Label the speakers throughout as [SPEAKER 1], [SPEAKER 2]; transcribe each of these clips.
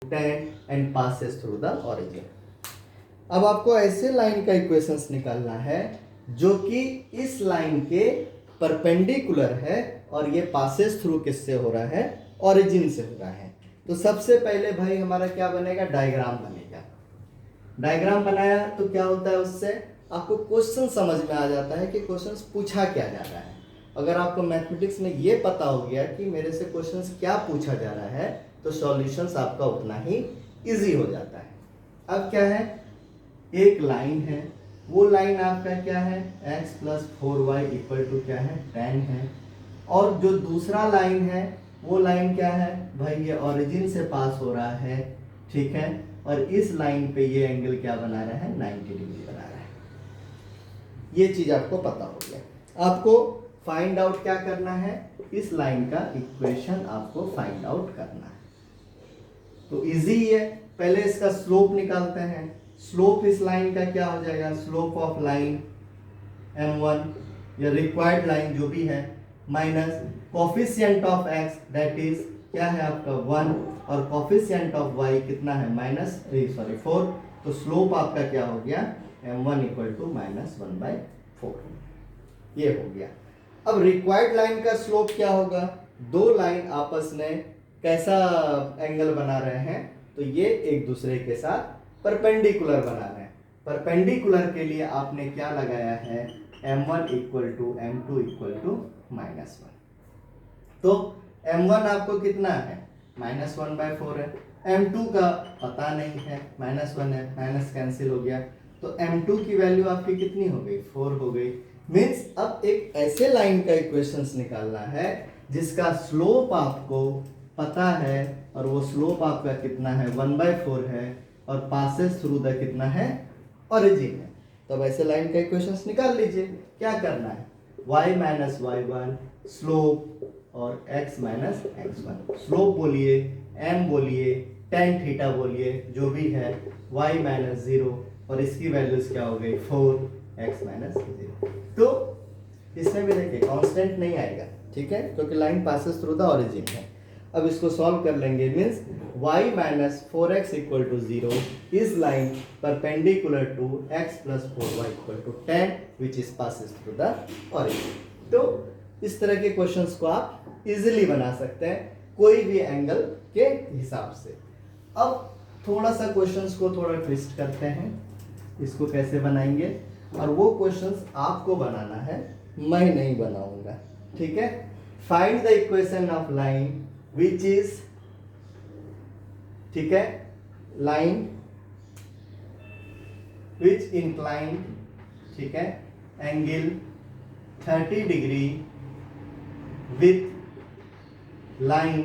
[SPEAKER 1] tan and passes through the origin. अब आपको ऐसे लाइन का इक्वेशंस निकालना है जो कि इस लाइन के परपेंडिकुलर है और ये पासेस थ्रू किससे हो रहा है, ओरिजिन से हो रहा है। तो सबसे पहले भाई हमारा क्या बनेगा, डायग्राम बनेगा। डायग्राम बनाया तो क्या होता है, उससे आपको क्वेश्चन समझ में आ जाता है कि क्वेश्चन पूछा क्या जा रहा है। अगर आपको मैथमेटिक्स में ये पता हो गया कि मेरे से क्वेश्चन क्या पूछा जा रहा है तो सॉल्यूशंस आपका उतना ही इजी हो जाता है। अब क्या है, एक लाइन है, वो लाइन आपका क्या है, x plus 4y equal to क्या है, tan है। और जो दूसरा लाइन है वो लाइन क्या है भाई, ये ओरिजिन से पास हो रहा है, ठीक है। और इस लाइन पे ये एंगल क्या बना रहा है, 90 डिग्री बना रहा है। ये चीज आपको पता हो गया। आपको फाइंड आउट क्या करना है, इस लाइन का इक्वेशन आपको फाइंड आउट करना है। तो इजी है, पहले इसका स्लोप निकालते हैं। स्लोप इस लाइन का क्या हो जाएगा, स्लोप ऑफ लाइन m1 या रिक्वायर्ड लाइन जो भी है, minus coefficient of x that is क्या है आपका 1 और कोफिशिएंट ऑफ y कितना है -4। तो स्लोप आपका क्या हो गया, m1 इक्वल टू -1/4, ये हो गया। अब रिक्वायर्ड लाइन का स्लोप क्या होगा, दो लाइन आपस में कैसा एंगल बना रहे हैं, तो ये एक दूसरे के साथ परपेंडिकुलर बना रहे हैं। परपेंडिकुलर के लिए आपने क्या लगाया है, m1 equal to m2 equal to -1। तो m1 आपको कितना है, -1/4 है। m2 का पता नहीं है, -1 है, माइनस कैंसिल हो गया। तो m2 की वैल्यू आपकी कितनी हो गई, 4 हो गई। मीन्स अब एक ऐसे लाइन का इक्वेशंस निकालना है जिसका स्लोप आपको पता है और वो स्लोप आपका कितना है, 1/4 है और पासेस थ्रू द कितना है, ओरिजिन है। तो अब ऐसे लाइन का इक्वेशंस निकाल लीजिए। क्या करना है, y माइनस y1 स्लोप और x माइनस x1। स्लोप बोलिए, m बोलिए, tan थीटा बोलिए, जो भी है, y माइनस 0 और इसकी वैल्यूज क्या हो गई 4 x माइनस 0। तो इसमें भी देखिए कांस्टेंट नहीं आएगा, ठीक है, क्योंकि line passes through the origin है। अब इसको सॉल्व कर लेंगे, means y minus 4x equal to 0 is line perpendicular to x plus 4y equal to 10 which is passes through the origin. तो इस तरह के क्वेश्चंस को आप इजीली बना सकते हैं कोई भी एंगल के हिसाब से। अब थोड़ा सा क्वेश्चंस को थोड़ा ट्विस्ट करते हैं, इसको कैसे बनाएंगे, और वो क्वेश्चंस आपको बनाना है, मैं नहीं बनाऊंगा, ठीक है। Find the equation of line which is, ठीक है, लाइन विच इंक्लाइन, ठीक है, angle 30 degree with line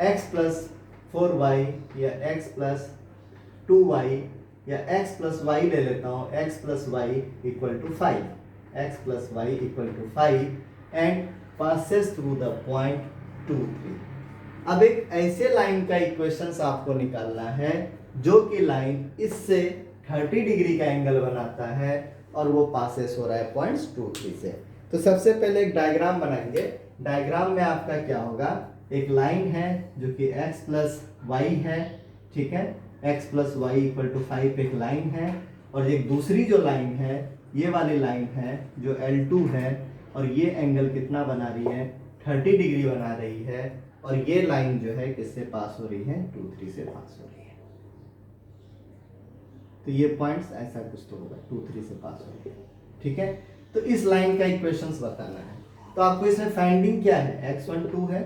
[SPEAKER 1] x plus 4y या x प्लस 2y या x प्लस y ले लेता हूँ, x plus y equal to 5, x plus y equal to 5 and passes through the point 2, 3। अब एक ऐसे लाइन का इक्वेशंस आपको निकालना है जो कि लाइन इससे 30 डिग्री का एंगल बनाता है और वो पासेस हो रहा है पॉइंट्स 2, 3 से। तो सबसे पहले एक डायग्राम बनाएंगे। डायग्राम में आपका क्या होगा, एक लाइन है जो कि x प्लस वाई है, ठीक है, x plus Y equal to 5 एक लाइन है, और एक दूसरी जो लाइन है ये वाली लाइन है जो L2 है, और ये एंगल कितना बना रही है, 30 डिग्री बना रही है, और ये लाइन जो है किससे पास हो रही है, 2, 3 से पास हो रही है। तो ये पॉइंट्स ऐसा कुछ तो होगा, 2, 3 से पास हो रही है, ठीक है। तो इस लाइन का इक्वेशंस बताना है। तो आपको इसमें फाइंडिंग क्या है, x1 2 है,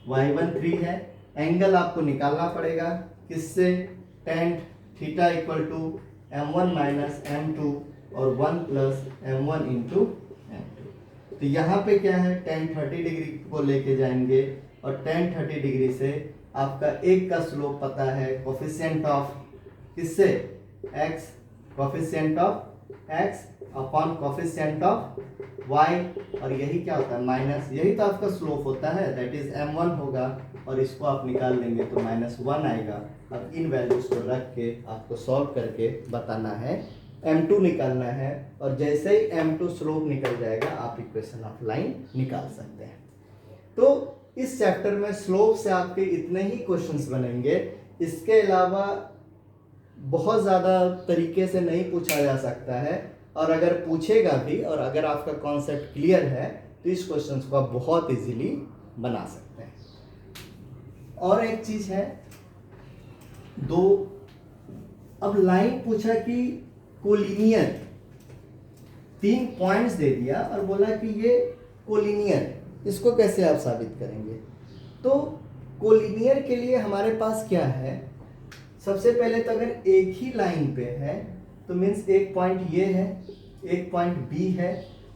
[SPEAKER 1] y1 3 है, एंगल आपको निकालना पड़ेगा किससे, tan theta equal to m1 minus m2 और 1 प्लस m1 इंटू m2। तो यहाँ पे क्या है, tan 30 डिग्री को लेके जाएंगे और tan 30 डिग्री से आपका एक का स्लोप पता है, कोफिशिएंट ऑफ किससे, x, coefficient of x upon coefficient of y, और यही क्या होता है माइनस, यही तो आपका स्लोप होता है, दैट इज m1 होगा, और इसको आप निकाल लेंगे तो -1 आएगा। अब इन वैल्यूज को रख के आपको सॉल्व करके बताना है, m2 निकालना है, और जैसे ही m2 स्लोप निकल जाएगा आप इक्वेशन ऑफ लाइन निकाल सकते हैं। तो इस चैप्टर में स्लोप से आपके इतने ही क्वेश्चंस बनेंगे इसके अलावा बहुत ज़्यादा तरीके से नहीं पूछा जा सकता है, और अगर पूछेगा भी और अगर आपका कॉन्सेप्ट क्लियर है तो इस क्वेश्चन को आप बहुत इजीली बना सकते हैं। और एक चीज़ है, अब लाइन पूछा कि कोलिनियर, 3 पॉइंट्स दे दिया और बोला कि ये कोलिनियर है, इसको कैसे आप साबित करेंगे? तो कोलिनियर के लिए हमारे पास क्या है, सबसे पहले तो अगर एक ही लाइन पे है तो मीन्स एक पॉइंट ये है, एक पॉइंट बी है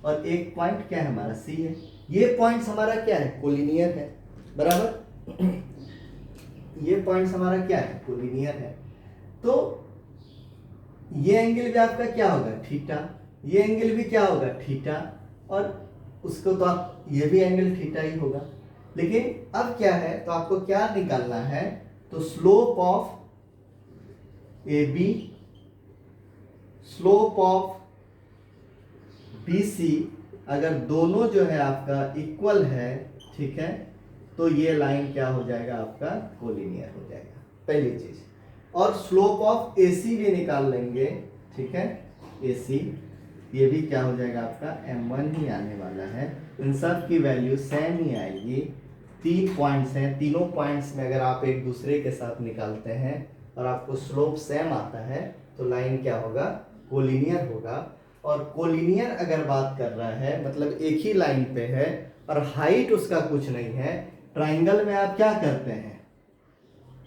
[SPEAKER 1] और एक पॉइंट क्या है हमारा सी है। ये पॉइंट्स हमारा क्या है, कोलिनियर है, बराबर। ये पॉइंट्स हमारा क्या है, कोलिनियर है। तो ये एंगल भी आपका क्या होगा, थीटा, ये एंगल भी क्या होगा, थीटा, और उसको तो आप ये भी एंगल थीटा ही होगा। लेकिन अब क्या है, तो आपको क्या निकालना है, तो slope of A B, slope of B C, अगर दोनों जो है आपका इक्वल है, ठीक है, तो ये लाइन क्या हो जाएगा, आपका कोलिनियर हो जाएगा, पहली चीज। और स्लोप ऑफ ए सी भी निकाल लेंगे, ठीक है, ए सी, ये भी क्या हो जाएगा आपका m1 ही आने वाला है। इन सब की वैल्यू सेम ही आएगी। 3 पॉइंट्स हैं, तीनों पॉइंट्स में अगर आप एक दूसरे के साथ निकालते हैं और आपको स्लोप सेम आता है तो लाइन क्या होगा, कोलिनियर होगा। और कोलिनियर अगर बात कर रहा है मतलब एक ही लाइन पे है और हाइट उसका कुछ नहीं है। ट्राइंगल में आप क्या करते हैं,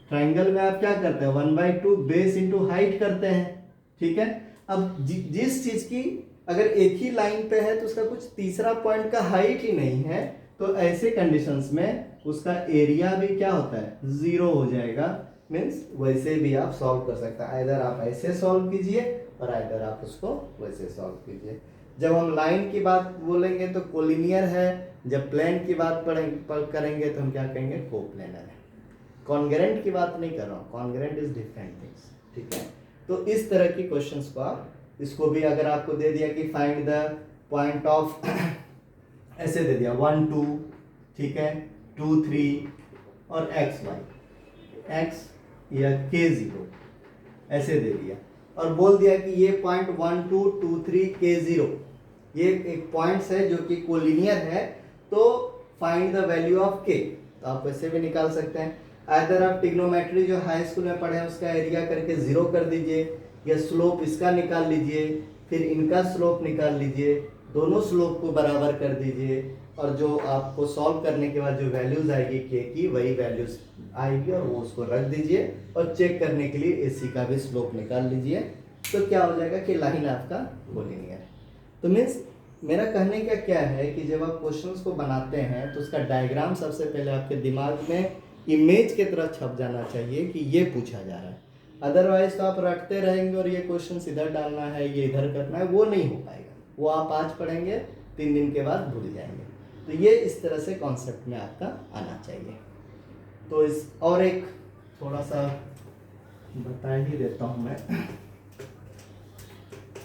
[SPEAKER 1] ट्राइंगल में आप क्या करते हैं, 1/2 बेस इंटू हाइट करते हैं, ठीक है। अब जिस चीज की अगर एक ही लाइन पे है तो उसका कुछ तीसरा पॉइंट का हाइट ही नहीं है, तो ऐसे कंडीशंस में उसका एरिया भी क्या होता है, 0 हो जाएगा। मीन्स वैसे भी आप सॉल्व कर सकते हैं, आइदर आप ऐसे सॉल्व कीजिए और आइदर आप उसको वैसे सॉल्व कीजिए। जब हम लाइन की बात बोलेंगे तो कोलिनियर है, जब प्लेन की बात करेंगे तो हम क्या कहेंगे, कोप्लेनर है। कॉन्ग्रेंट की बात नहीं कर रहा हूँ, कॉन्ग्रेंट इज डिफरेंट थिंग्स, ठीक है। तो इस तरह की क्वेश्चंस को आप, इसको भी अगर आपको दे दिया कि फाइंड द पॉइंट ऑफ ऐसे दे दिया 1 2, ठीक है, 2 3 और x y, x या k0 ऐसे दे दिया और बोल दिया कि ये पॉइंट 1 2 2 3 k0 ये एक पॉइंट्स है जो कि कोलिनियर है, तो find the value of k। तो आप वैसे भी निकाल सकते हैं, आइदर आप ट्रिग्नोमेट्री जो हाई स्कूल में पढ़े हैं उसका एरिया करके 0 कर दीजिए, या स्लोप इसका निकाल लीजिए, फिर इनका स्लोप निकाल लीजिए, दोनों स्लोप को बराबर कर दीजिए और जो आपको सॉल्व करने के बाद जो वैल्यूज आएगी के की वही वैल्यूज आएगी और वो उसको रख दीजिए और चेक करने के लिए एसी का भी स्लोप निकाल लीजिए। तो क्या हो जाएगा कि लाइन आपका कोलिनियर है। तो मीन्स मेरा कहने का क्या है कि जब आप क्वेश्चंस को बनाते हैं तो उसका डायग्राम सबसे पहले आपके दिमाग में इमेज की तरह छप जाना चाहिए कि ये पूछा जा रहा है। अदरवाइज तो आप रटते रहेंगे और ये क्वेश्चन इधर डालना है, ये इधर करना है, वो नहीं हो पाएगा। वो आप आज पढ़ेंगे, 3 दिन के बाद भूल जाएंगे। तो ये इस तरह से कॉन्सेप्ट में आपका आना चाहिए। तो इस और एक थोड़ा सा बता ही देता हूँ मैं,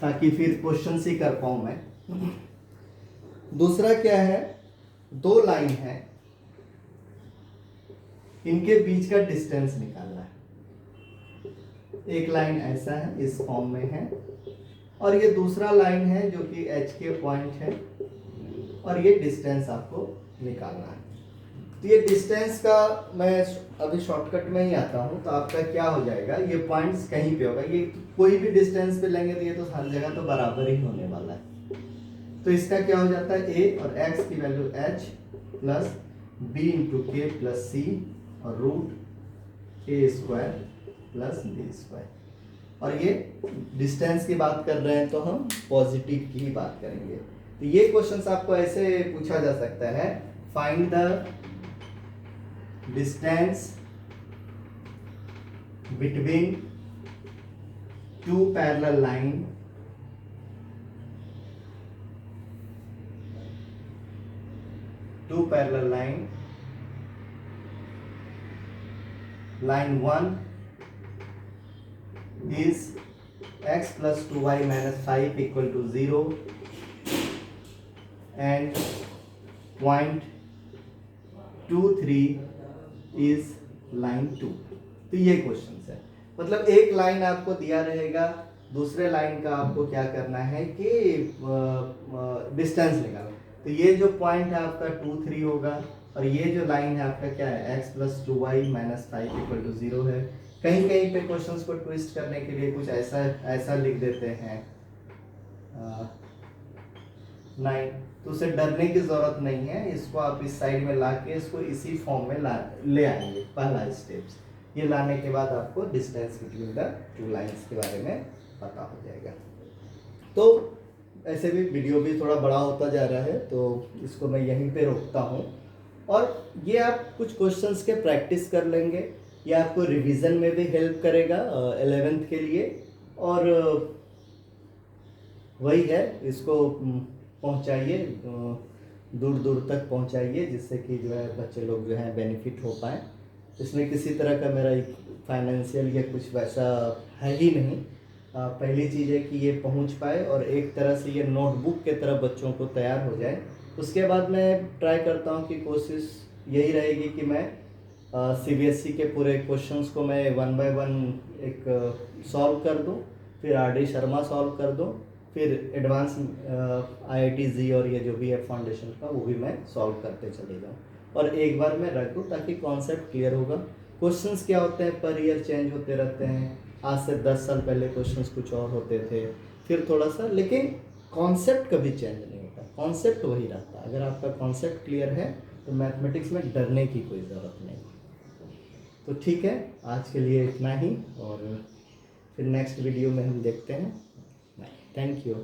[SPEAKER 1] ताकि फिर क्वेश्चन ही कर पाऊँ मैं। दूसरा क्या है, 2 लाइन है, इनके बीच का डिस्टेंस निकालना है। एक लाइन ऐसा है, इस फॉर्म में है, और ये दूसरा लाइन है जो कि एच के पॉइंट है, और ये डिस्टेंस आपको निकालना है। तो ये डिस्टेंस का मैं अभी शॉर्टकट में ही आता हूँ। तो आपका क्या हो जाएगा, ये पॉइंट्स कहीं पे होगा, ये कोई भी डिस्टेंस पे लेंगे तो ये तो हर जगह तो बराबर ही होने वाला है। तो इसका क्या हो जाता है, a और x की value h plus b into K plus C और root a square plus b square. और ये डिस्टेंस की बात कर रहे हैं तो हम पॉजिटिव की ही बात करेंगे। तो ये क्वेश्चंस आपको ऐसे पूछा जा सकता है, find the distance between 2 parallel line line 1 is x plus 2y minus 5 equal to 0 and point 2 3 is line 2। तो तो ये क्वेश्चन है, मतलब एक लाइन आपको दिया रहेगा, दूसरे लाइन का आपको क्या करना है कि डिस्टेंस निकालो। तो ये जो पॉइंट है आपका 2 3 होगा, और ये जो लाइन है आपका क्या है, x plus 2y minus 5 equal to 0 है। कहीं कहीं पे क्वेश्चंस को ट्विस्ट करने के लिए कुछ ऐसा ऐसा लिख देते हैं 9, तो उसे डरने की जरूरत नहीं है। इसको आप इस साइड में ला के इसको इसी फॉर्म में ले आएंगे। पहला स्टेप्स ये लाने के बाद आपको distance between the two lines के बारे में पता हो जाएगा। तो ऐसे भी वीडियो भी थोड़ा बड़ा होता जा रहा है, तो इसको मैं यहीं पे रोकता हूँ। और ये आप कुछ क्वेश्चंस के प्रैक्टिस कर लेंगे, ये आपको रिवीजन में भी हेल्प करेगा 11th के लिए। और वही है, इसको पहुंचाइए, दूर दूर तक पहुंचाइए, जिससे कि जो है बच्चे लोग जो है बेनिफिट हो पाए। इसमें किसी तरह का मेरा फाइनेंशियल या कुछ वैसा है ही नहीं। पहली चीज़ है कि ये पहुंच पाए और एक तरह से ये नोटबुक के तरह बच्चों को तैयार हो जाए। उसके बाद मैं ट्राई करता हूं कि कोशिश यही रहेगी कि मैं CBSE के पूरे क्वेश्चंस को मैं 1 बाय 1 एक सॉल्व कर दूं, फिर RD शर्मा सॉल्व कर दूं, फिर एडवांस IIT जी और ये जो भी है फाउंडेशन का वो भी मैं सॉल्व करते चले जाऊँ, और एक बार मैं रख दूँ ताकि कॉन्सेप्ट क्लियर होगा। क्वेश्चंस क्या होते हैं, पर ईयर चेंज होते रहते हैं। आज से 10 साल पहले क्वेश्चंस कुछ और होते थे, फिर थोड़ा सा, लेकिन कॉन्सेप्ट कभी चेंज नहीं होता, कॉन्सेप्ट वही रहता है। अगर आपका कॉन्सेप्ट क्लियर है तो मैथमेटिक्स में डरने की कोई ज़रूरत नहीं। तो ठीक है, आज के लिए इतना ही, और फिर नेक्स्ट वीडियो में हम देखते हैं। Thank you.